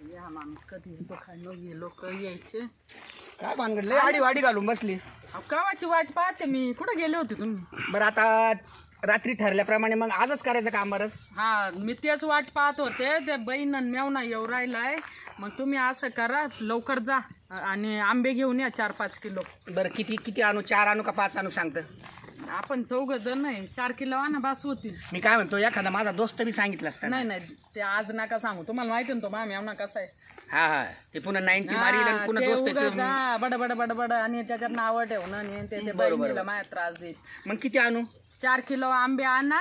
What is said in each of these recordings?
या माणूस कधी येतो काय न लोक यायचे. काय भानगड लय आडी वाडी घालून बसली. कावाची वाट पाहते मी. कुठे गेले होते तुम्ही? बरं आता रात्री ठरल्याप्रमाणे मग आजच करायचं काम बरंच. हा मी तेच वाट पाहत होते. ते बहीण मेवना येऊ राहिलाय. मग तुम्ही असं करा लवकर जा आणि आंबे घेऊन या 4-5 किलो. बरं किती किती आणू 4 आणू का 5 आणू सांगतं. आपण 4 जण आहे 4 किलो आणा बास होतील. मी काय म्हणतो एखादा माझा दोस्त बी सांगितलं असतं. नाही नाही ते आज नका सांगू. तुम्हाला माहिती ना तो माझ्या मेवना कसा आहे. हा हा ते पुन्हा 90 मारील आणि पुन्हा दोस्त बड बड बड आणि त्याच्यात नावं ठेवणं आणि ते बहिणीला माझ्या त्रास देईल. मग किती आणू? 4 किलो आंबे आणा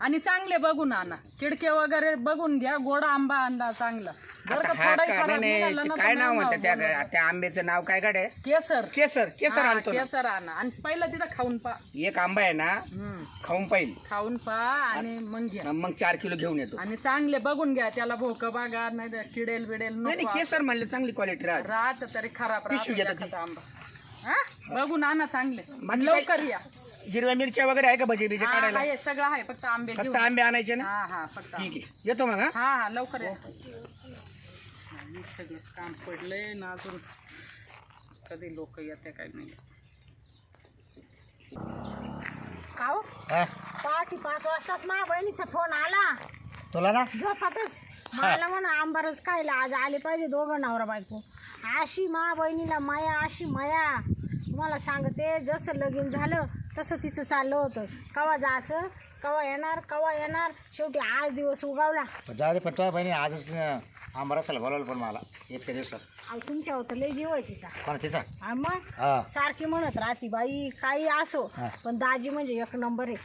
आणि चांगले बघून आणा. किडके वगैरे बघून घ्या. गोडा आंबा आणा चांगला. काय नाव म्हणतात त्या आंब्याचं नाव काय काढ? केसर. केसर. केसर आणतो. केसर आणा आणि पहिलं तिथं खाऊन पा. एक आंबा आहे ना खाऊन पाहिजे. खाऊन पा आणि मग घ्या. मग 4 किलो घेऊन येतो. आणि चांगले बघून घ्या. त्याला भोक बागा नाही किडेल बिडेल नाही. केसर म्हणले चांगली क्वालिटी राहत तरी खराब राहत आंबा. हा बघून आणा चांगले. लवकर या. हिरव्या मिरच्या वगैरे आहे का भजी बिजी काढायला? आहे सगळं आहे. फक्त आंबे फक्त आंबे आणायचे ना. हा फक्त ठीक आहे येतो मग. हा लवकर या. सगळंच काम पडलंय ना अजून कधी लोक येते काय नाही. काव पहाटे 5 वाजताच माझ्या बहिणीचा फोन आला. तुला ना झोपातच मला म्हणा आंबारच खायला आज आले पाहिजे दोघं नवरा बायको. अशी मा बहिणीला माया अशी माया. तुम्हाला सांगते जसं लगीन झालं तसं तिचं चाललं होतं. कवा जायचं कवा येणार शेवटी 8 दिवस उगावला. जाऊ दे पण तुझ्या बहिणी आजच आंबा रसाला बोलावलं पण मला इतक्या दिवसात. अहो तुमच्या होतं लय जीव आहे तिचा. कोण तिचा? आणि मग हा सारखी म्हणत राहती बाई काही असो पण दाजी म्हणजे 1 नंबर आहे.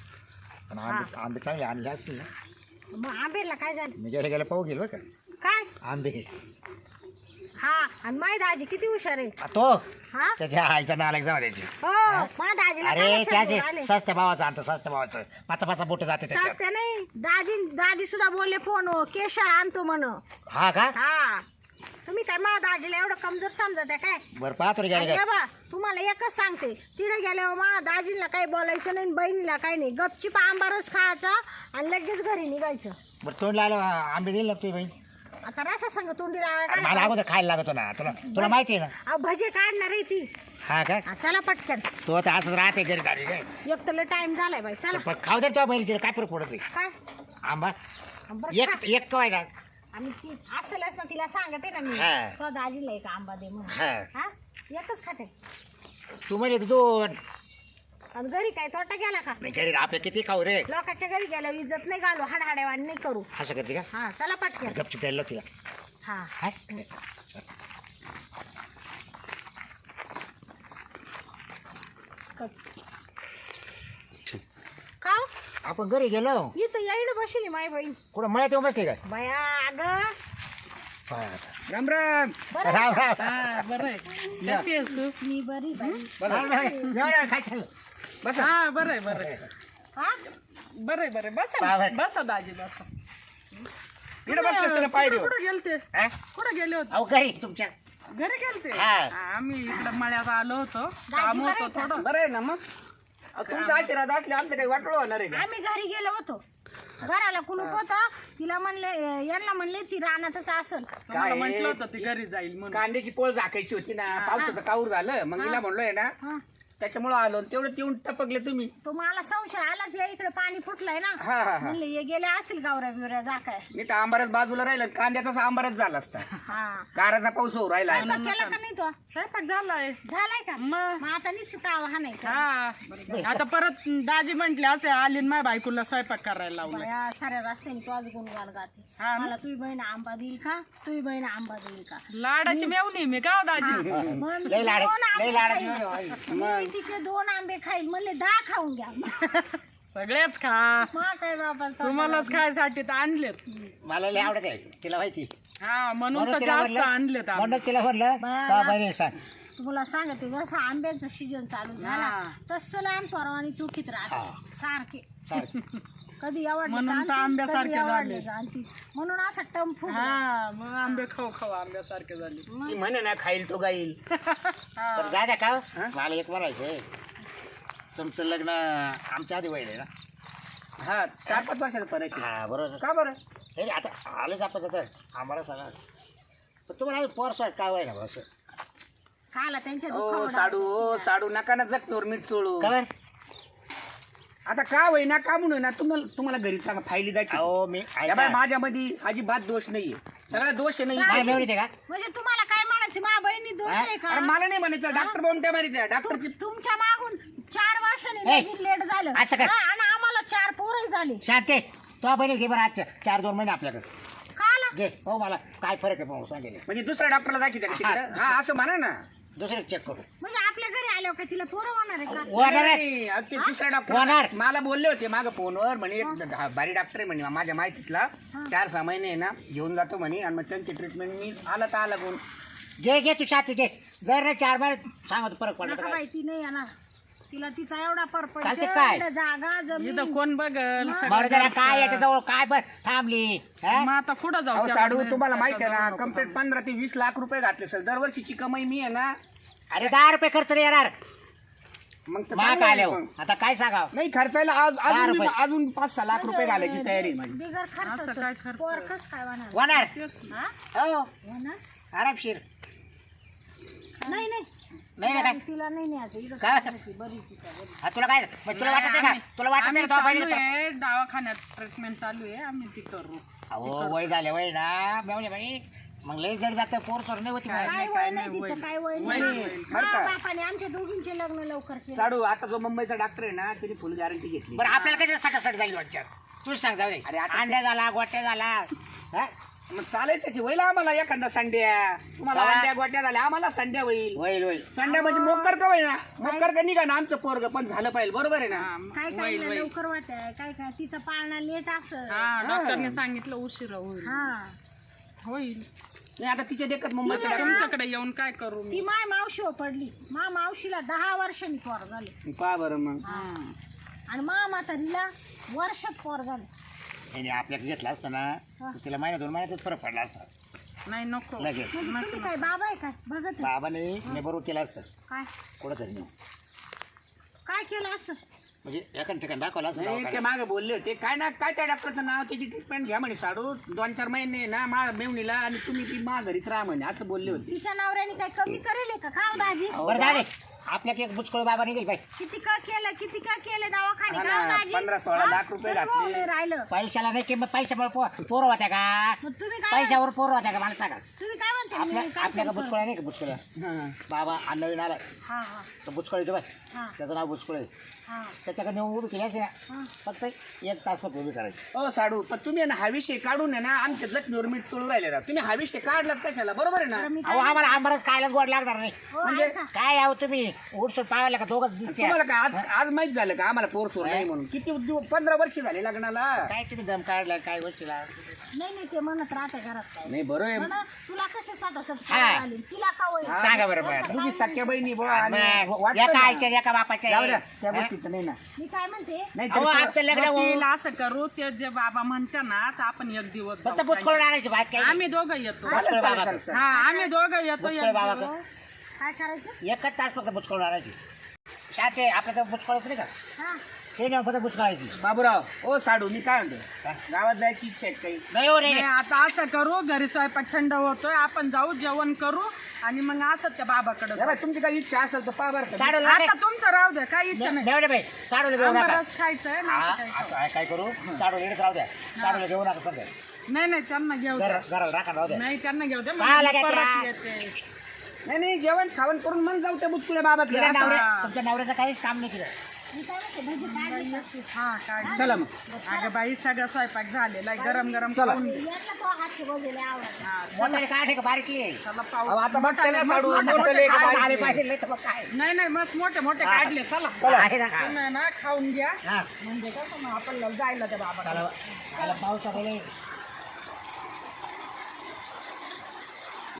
पण आंबे चांगले आणले असतील ना. मग आंबेला काय झालं? मी गेले पाहू गेलो का काय आंबे. हा आणि माय दाजी किती हुशार आहे. तो हा त्याच्या आईचा नालायक जाऊ द्यायची. हो माझ्या दाजीला अरे काय त्याचे शब्द आले? सस्त्या भावाचं आणतं सस्त्या भावाचं 5 बोट जाते त्याच्यात. सासते नाही दाजी सुद्धा बोलले फोन केशर आणतो म्हण. हा का? हा तुम्ही काय माझ्या दाजीला एवढं कमजोर समजत काय? बरं पाहतो रे गेले आणि बा तुम्हाला एकच सांगते तिथे गेल्यावर माझ्या दाजीला काही बोलायचं नाही बहिणीला काही नाही. गपचीप आंबारच खायचा आणि लगेच घरी निघायचं. बरं तोंड लागलं आंबे दिले ना तुझी बहीण. आता रसा संग तोंडी मला अगोदर खायला लागतो ना तुला माहिती आहे ना. भजे काढणार आहे ती. हा का? चला पटकन. तो आता असंच राहते घरी गाडी काय. एक तर टाइम झालाय बाई चला. पण खाऊ दे तुझ्या बहिणीची काय फरक पडत नाही. काय आंबा बरं एक कवाय का? आम्ही ती असेलच ना तिला सांगते ना मी हा. तो दाजीला एक आंबा दे म्हणून. हा हा एकच खाते. तू म्हणजे 2 आणि घरी काय तोटा गेला का? नाही घरी आपल्या किती खाऊ रे. लोकांच्या घरी गेल्यावर इज्जत नाही घालू हाडहाड्यावानी नाही करू. असं करते का? हा चला पटकन. गपचूप द्यायला तिला. हा हाय का आपण घरी गेलो इथं येईन बसली माय बहीण. कुठं मळ्यात येऊन बसले काय? बया अग राम राम. राम राम. बरं आहे. कशी आहेस तू? मी बरी बाई. काय चाललं? बसा. हा बरं आहे बरं आहे. हा बरं बसा बाबा. बसा दाजी बसा. इकडे बसले त्याला पायरी. कुठं गेलते? हा? कुठं गेले होते? अहो घरी तुमच्या. घरी गेलते. हा. आम्ही इकडं मळ्यात आलो होतो. काम होतं थोडं. बरं आहे ना मग. तुमचा आशीर्वाद असले आमचं काही वाटोळ होणार आहे का? आम्ही घरी गेलो होतो. घराला कुलूप होतं. तिला म्हणले यांना म्हणले ती रानातच असेल. तुम्हाला म्हटलं होतं ती घरी जाईल म्हणून. कांद्याची पोळ झाकायची होती ना पावसाचं काऊर झालं मग हिला म्हणलोय ना हा त्याच्यामुळे आलो तेवढं येऊन टपकले तुम्ही. तो मला संशय आलाच या इकडे पाणी फुटलंय ना. हा हा हा म्हणले हे गेले असतील गावऱ्या बिवऱ्या जाकाय. मी तर आंबारच बाजूला राहिलं कांद्याचाच आंबारच झाला असता. हा गाराचा पाऊस होऊ राहिला. स्वयंपाक केला का नाही तो? स्वयंपाक झालाय. झालाय का? मग मग आता निश्चित हाणायचं. हा आता परत दाजी म्हंटले असे आली माझ्या बायकोला स्वयंपाक करायला लावलं. बया साऱ्या रस्त्याने तू आज गुणगान गाते. हा ना. मला तुझी बहीण आंबा देईल का? तुझी बहीण आंबा देईल का? लाडाची मेवणी मी का हो दाजी? मग मी लय लाड- दोन आंबे लय लाडाची खाईल. मेवणी मी तिचे 2 आंबे खाईल म्हणले 10 खाऊन घ्या. सगळेच खा. मग काय बाबा तुम्हालाच खायसाठी तर आणलेत. मला लय आवडत आहे तिला माहिती. हा म्हणून तर तिला जास्त म्हणलं- आणलेत आम्ही. म्हणून तिला म्हणलं का बहिणी सांग. तुला सांगते जसं आंब्याचं सीजन चालू झाला हा. तसं लहान परवानी चुकीत राहते सारखे. सारखी. कधी आवडलं म्हणून तर आंब्यासारखे झाले. म्हणून असं टंफू. हा मग आंबे खाऊ खाऊ आंब्यासारखे झाले. ती म्हणे ना खाईल तो गाईल. पण जा द्या का हो? मला एक म्हणायचं तुमचं लग्न आमच्या आधी व्हायला ना. हा 4-5 वर्षाचा फरक आहे. हा बरोबर. का बरं? हे आता आलोच आपण आता आम्हाला सांगा. पण तुम्हाला पोरस काय व्हायला बा असं खायला त्यांच्या ओ साडू ओ साडू नका ना जखमीवर मीठ चोळू खबर आता का होईना का म्हणून ना तुम्हाला घरी सांगा फायली जायची अहो मी या बाय माझ्यामध्ये अजिबात दोष नाहीये सगळा दोष नाही काय मेवणी ते का म्हणजे तुम्हाला काय म्हणायचं मा बहिणी दोष आहे अरे का मला नाही म्हणायचं डॉक्टर बोलून त्या मारी द्या डॉक्टरची तुमच्या मागून 4 वर्षांनी ए, लगीन लेट झालं असं काय? हा, आणि आम्हाला 4 पोरही झाली शांते तो बहिणी घे बरं आजच्या 4-2 महिने आपल्याकडे खाला घे हो मला काय फरक आहे पाहू सांगेल म्हणजे दुसऱ्या डॉक्टरला दाखवते का तिकडे हा असं म्हणा ना दुसरं चेक करू म्हणजे आपल्या घरी आल्यावर काय तिला पोरं होणार आहे का होणार आहे. नाही, अहो, ते दुसऱ्या होणार. डॉक्टर मला बोलले होते मागं फोनवर म्हणे एक भारी डॉक्टर आहे म्हणे माझ्या माहितीतला 4-6 महिने आहे ना घेऊन जातो म्हणे आणि मग त्यांची ट्रीटमेंट मी आला तर आला कोण घे घे तू शांती घे जर नाही 4 महिने सांगतो फरक पडला तर नका काय. बाई ती नाही येणार तिला तिचा एवढा परपंच चालते काय? एवढं जागा जमीन इथं कोण बघल मारू जरा काय याच्याजवळ काय बस थांबली हा? मग आता कुठं जाऊ अहो त्या साडू बाजूने? तुम्हाला माहिती आहे ना त्याच्या कम्प्लीट 15 ते 20 लाख रुपये घातले सर दरवर्षीची कमाई मी आहे ना अरे 10 रुपये खर्च नाही येणार मग तर मा चांगलं काय आहे आल्यावर मग. आता काय सांगाव नाही खर्चायला रुपये. अजून 5-6 लाख रुपये घालायची तयारी आहे माझी बिगर असं काय खर्च खर्च? पोरकच काय होणार होणार हा? हो होणार आरामशीर नाही नाही नाही ना काय तिला नाही न्यायचं इकडं काय? सांगायची, बरी तिच्या बरी हा, तुला काय मग तुला वाटत आहे का तुला वाटत आम्ही आहे का तो चालू बहिणी आहे दवाखान्यात ट्रीटमेंट चालू आहे आम्ही ती करू अहो वय झाले वय ना मेवणे बाई मग लई जड जातं पोर सोर नाही होती काय मला. काय नाही, काय वय नाही नाही, तिचं वय काय वय वय नाही नाही, बरं हा, का? बापाने आमच्या दोघींचे लग्न लवकर केले साडू आता जो मुंबईचा डॉक्टर आहे ना त्याने फुल गॅरंटी घेतली बरं आपल्याला काय सटासट जाईल वाटच्या तूच सांग जाऊ दे अरे आता अंड्या झाला गोट्या झाला हा? मग चालायचं होईल आम्हाला एखादा संड्या तुम्हाला काय? अंड्या गोट्या झाल्या आम्हाला संड्या होईल होईल होईल संड्या म्हणजे मोकर का होईना मोकर का निघा ना आमचं पोरग पण झालं पाहिजे बरोबर आहे ना काय काय वैल, वैल. लवकर वाटत काय काय तिचा पाळणा लेट असं हा डॉक्टरने सांगितलं उशिरा होईल हा होईल नाही आता तिच्या देखत मुंबईच्या डॉक्टर तुमच्याकडे येऊन काय करू मी ती माय मावशी पडली मा मावशीला 10 वर्षांनी पोर झाले पहा बरं मग आणि मा म्हातारीला वर्षात पोर झाले नाही आपल्याकडे घेतला असतं ना तर तिला महिन्या 2 महिन्यातच फरक पडला असता नाही नको लगेच म्हणजे तुम्ही काय बाबा आहे काय बघत आहे? बाबाने नेबरू केलं असतं काय कुठं तरी नेऊ काय केलं असं म्हणजे एका ठिकाणी दाखवलं असतं नाही ते दवाखान्यात. मागे बोलले होते काय ना काय त्या डॉक्टरचं नाव त्याची ट्रीटमेंट घ्या म्हणे साडू 2-4 महिने ना मा मेवणीला आणि तुम्ही ती मा घरीच राहा म्हणे असं बोलले होते तिच्या नवऱ्याने काय कमी करेल का खाऊ दाजी बरं झाले आपल्याकडे एक बुचकळ बाबा निघेल बाई किती का केलं दवाखाने हा खाऊ ना, दाजी 15-16 लाख रुपये तरी घातले. भाऊ नाही राहिलं पैशाला नाही किंमत पैशामुळे पोरं होत्या का मग तुम्ही काय पैशावर पोरं होत्या का मला सांगा तुम्ही काय म्हणते आपल्या मी काय आपल्याकडे करतो? बुचकळ्या नाही का बुचकळ्या हा. बाबा नवीन आलाय हा हा तर बुचकळ येतो बाय हा त्याचं नाव बुचकळ आहे हा त्याच्याकडे नेऊन उभी केली असे हा. फक्त 1 तास फक्त उभी करायची ओ साडू पण तुम्ही आहे ना हा विषय काढून आहे ना आमच्या जखमीवर मीठ चोळू राहिले राव तुम्ही हा विषय काढलाच कशाला बरोबर आहे ना मी अहो आम्हाला आंबारच खायला गोड लागणार नाही हो, म्हणजे ऐका. काय आहो तुम्ही उठसूट पावायला का दोघंच दिसते तुम्हाला काय आज माहित झालं का आम्हाला पोर सोर नाही म्हणून किती 15 वर्ष झाले लग्नाला काय तुम्ही दम काढला काय गोष्टीला नाही ते म्हणत राहते घरात काय नाही बरं आहे म्हणा, तुला कसे साठासट हा. आली तिला का होईल सांगा बरं बरं दोघी सख्या बहिणी बुवा आणि मग वाटतं एका ना. आईच्या एका बापाच्या जाऊ द्या त्या हा? गोष्टीचं नाही ना मी काय म्हणते नाही अहो तरी आजचं लग्न वकील असं करू ते जे बाबा म्हणते ना तर आपण एक दिवस फक्त जाऊ. बुचकळ आणायची भात काय आम्ही दोघं येतो चालेल, बुचकळ चालेल, बाबा. चालेल, चालेल. हा आम्ही दोघं येतो बुचकळ एक बाबा दिवस. काय करायचं 1 तास फक्त बुचकळ आणायची शाचे आपल्या तर बुचकळ होत नाही का हा ते नेऊन फक्त बुचकळायची बाबूराव ओ साडू मी काय म्हणतो काय? गावात जायची इच्छा आहे काही नाही हो रे नाही आता असं करू घरी स्वयंपाक थंड होतोय आपण जाऊ जेवण करू आणि मग असं त्या बाबाकडे या बाई, तुमची काही इच्छा असेल तर पहा बरं का. साडू आता तुमचं राहू द्या काही इच्छा नाही नेवडे बाई साडूला घेऊ नका आंबारस खायचंय ना हा, असं काही खाऊ. काय करू साडू लेडीच राहू द्या साडूला घेऊ नका सध्या नाही नाही त्यांना घेऊ द्या घराला राखा राहू द्या नाही त्यांना घेऊ द्या काय मग लागत परत या? येते नाही जेवण खावण करून मग जाऊ त्या बुचकुल्या बाबाकडे तुमच्या असं. नवऱ्या- तुमच्या नवऱ्याचं काहीच काम नाही केलं मी काय म्हणते भजी काढली का? हा काय चला मग अगं बाई सगळं स्वयंपाक झालेला आहे गरम गरम चला. खाऊन घे. यातला तो हातचे भजीले आवडत हा, मोठाले काय ठेका बारीकली चला अहो, पाऊस आता बघताय ना साडू मोठे- मोठे लेक काय बारीक झाले लेक. पाहिजे लय तर मग काय नाही नाही मस्त मोठे मोठे काढले चला चला. आहे ना तुम्ही ना खाऊन घ्या हा म्हणजे कसं मग आपण जायला त्या बाबा चला पाऊस आलेला